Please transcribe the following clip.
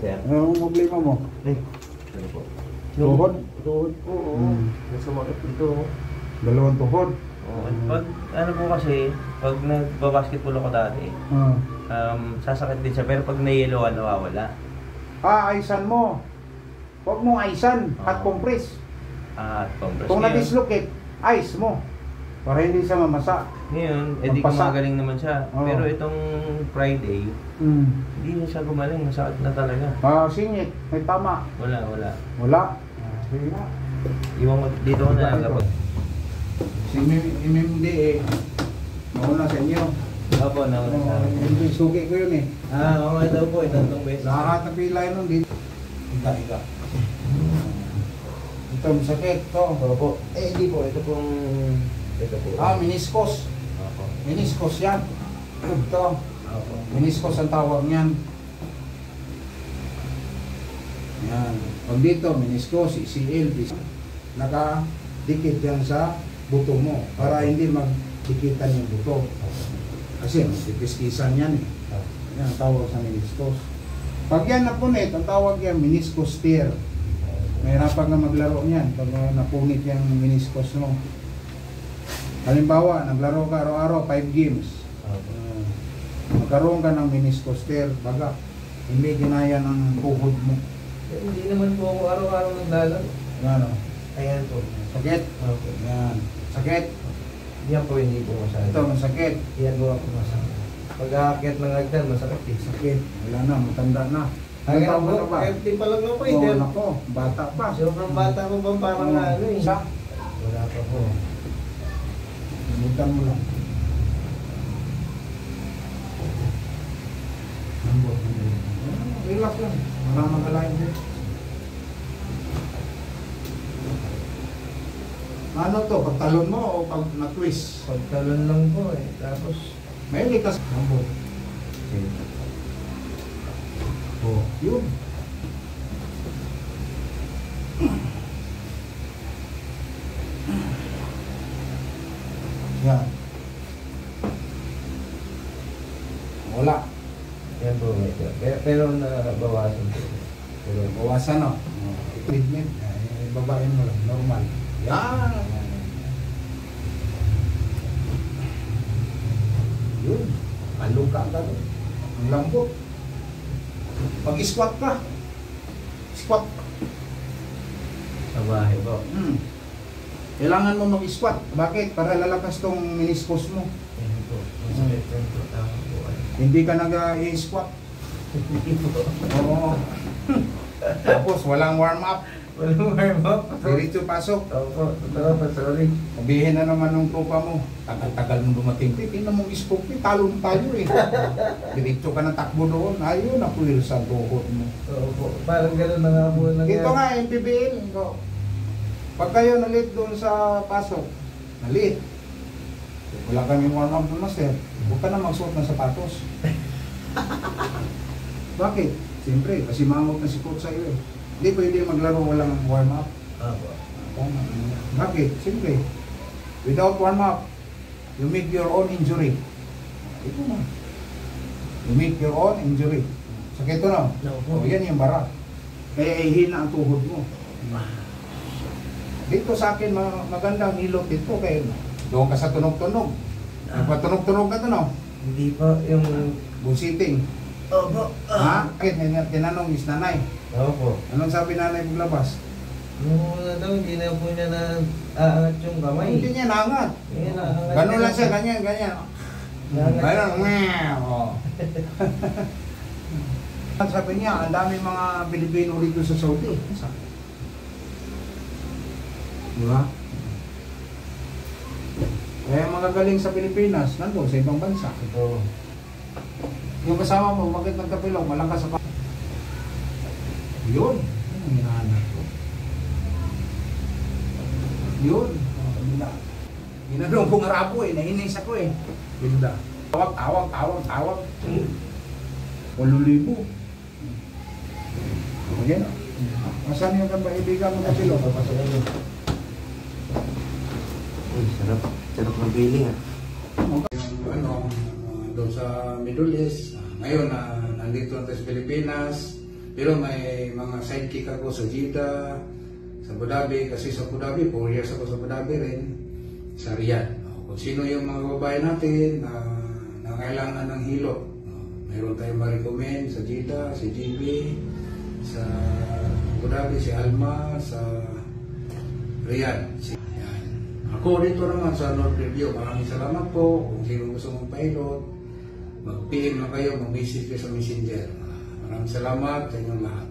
sir. Anong problema mo? Ay, ano po? Tuhod? Tuhod po, oo. Nasumakit dito. Dalawang tuhod? Oo. Pag, ano po kasi, pag nagbabasketball ako dati, sasakit din siya. Pero pag na-yellowan, nawawala. Aysan mo. Huwag mong aysan. At compress. Compress. Kung na-dislocate, ice mo. Para hindi siya mamasa. Ngayon, edi gumagaling naman siya. Pero itong Friday, hindi na siya gumaling. Masakit na talaga. Singit. May tama. Wala. Wala. Sige na. Iwan ko, dito ko na lang kapag. Si MMD nauna sa inyo. Opo, nauna sa akin. Hindi, sugi ko yun Okay daw po. Itong beses. Lahat ng pilay nun dito. Iga. Ito, masakit. Ito. Opo. Hindi po. Ito po. Meniscus. Opo. Meniscus yan. Ito. Opo. Meniscus ang tawag niyan. Yan. Pag dito, meniscus, ECL, nakadikit yan sa buto mo para hindi magdikitan yung buto. Kasi magdipiskisan yan eh. Yan ang tawag sa meniscus. Pag yan napunit, ang tawag yan meniscus tear. Mahirapan ka maglaro niyan pag napunit yung meniscus mo. Halimbawa, naglaro ka araw-araw 5 games. Magkaroon ka ng meniscus tear, baga hindi ginaya ng tuhod mo. Hindi naman po ako araw-araw naglalaro. Ano? Ayan po. Sakit? Okay. Yan. Sakit? Yan po hindi po masyado. Ito, masakit. Yan po ako masakit. Pag-aakyat ng hagdan, masakit eh. Sakit. Wala na, matanda na. Hanggang Taon po, ka ba? 50 pa lang na po. Oo, nako, bata pa. Sobrang bata po bang parang ano eh. Isa? Wala pa po. Nabutan mo lang. Relax lang. Wala magalain din. Ano to? Pagtalon mo o pag na-twist? Pagtalon lang po eh. Tapos, may likas. Nambot. Oh, yun. Yan. Wala. yan po medyo. Pero nabawasan po. Pero bawasan no. Treatment. Babain mo lang. Normal. Yan. Yun. Aluka ka doon. Ang lambot. Pag-squat ka. Squat. Sa bahay po. Kailangan mo mag-squat. Bakit? Para lalakas tong meniscus mo. Yan po. Masakit yan po. Tama po. Hindi ka nag-i-squat. Hindi po. Oo. Tapos walang warm-up. Walang warm-up. Diretso pasok. Opo. Totoo pa. Sorry. Sabihin na naman ng tropa mo. Tagal-tagal mo dumating. Tingnan mong scope. Talon tayo eh. Diretso ka ng takbo doon. Ayun, napuwil sa tuhod mo. Opo. Parang gano'n na nga po nangyari. Ito nga, MPBL. Pag kayo nalit doon sa pasok, nalit. Wala kaming warm-up doon, master. Huwag ka na magsuot ng sapatos. Bakit? Siyempre, kasi mangot na si coach sa iyo eh. Hindi pwede maglaro walang warm-up. Opo. Bakit? Siyempre, without warm-up, you make your own injury. Ito na. You make your own injury. Sakit ito na. O yan yung bara. Kaya ihina ang tuhod mo. Dito sa akin, magandang hilot dito. Kaya doon ka sa tunog-tunog. Nagpatunog-tunog ka ito, no? Hindi po yung... Busiting. Opo. Ha? Tinanong is nanay. Opo. Anong sabi nanay paglabas? Nung una daw, hindi na po niya na aangat yung kamay. Hindi niya naangat. Naangat Ganun niya lang siya, ganyan. Ganun, sabi niya, ang dami mga Pilipino rito sa Saudi. Diba? Kaya mga galing sa Pilipinas, nandun sa ibang bansa. Ito. Yung kasama mo, bakit nagkapilaw, malakas sa yun. Ang hinahanap ko. Yun. Ginanong kong arapo eh, nahinis ako eh. Ganda. Tawag. 8,000. Ayan. Masan yung kaibigan mo na silo? Uy, sarap. Sarap ng feeling ah. Doon sa Middle East. Ngayon, nandito na sa Pilipinas. Pero may mga sidekick ako sa Jeddah, sa Abu Dhabi, kasi sa Abu Dhabi, 4 years ako sa Abu Dhabi rin, sa Riyadh. Kung sino yung mga babae natin na nangailangan ng hilot, mayroon tayong ma-recommend sa Jeddah, si JB, sa Abu Dhabi, si Alma, sa Riyadh. Yan. Ako dito naman sa North Review, maraming salamat po. Kung sino gusto mong pilot, mag-PM na kayo, mag-message kayo sa Messenger. Maraming salamat sa inyong lahat.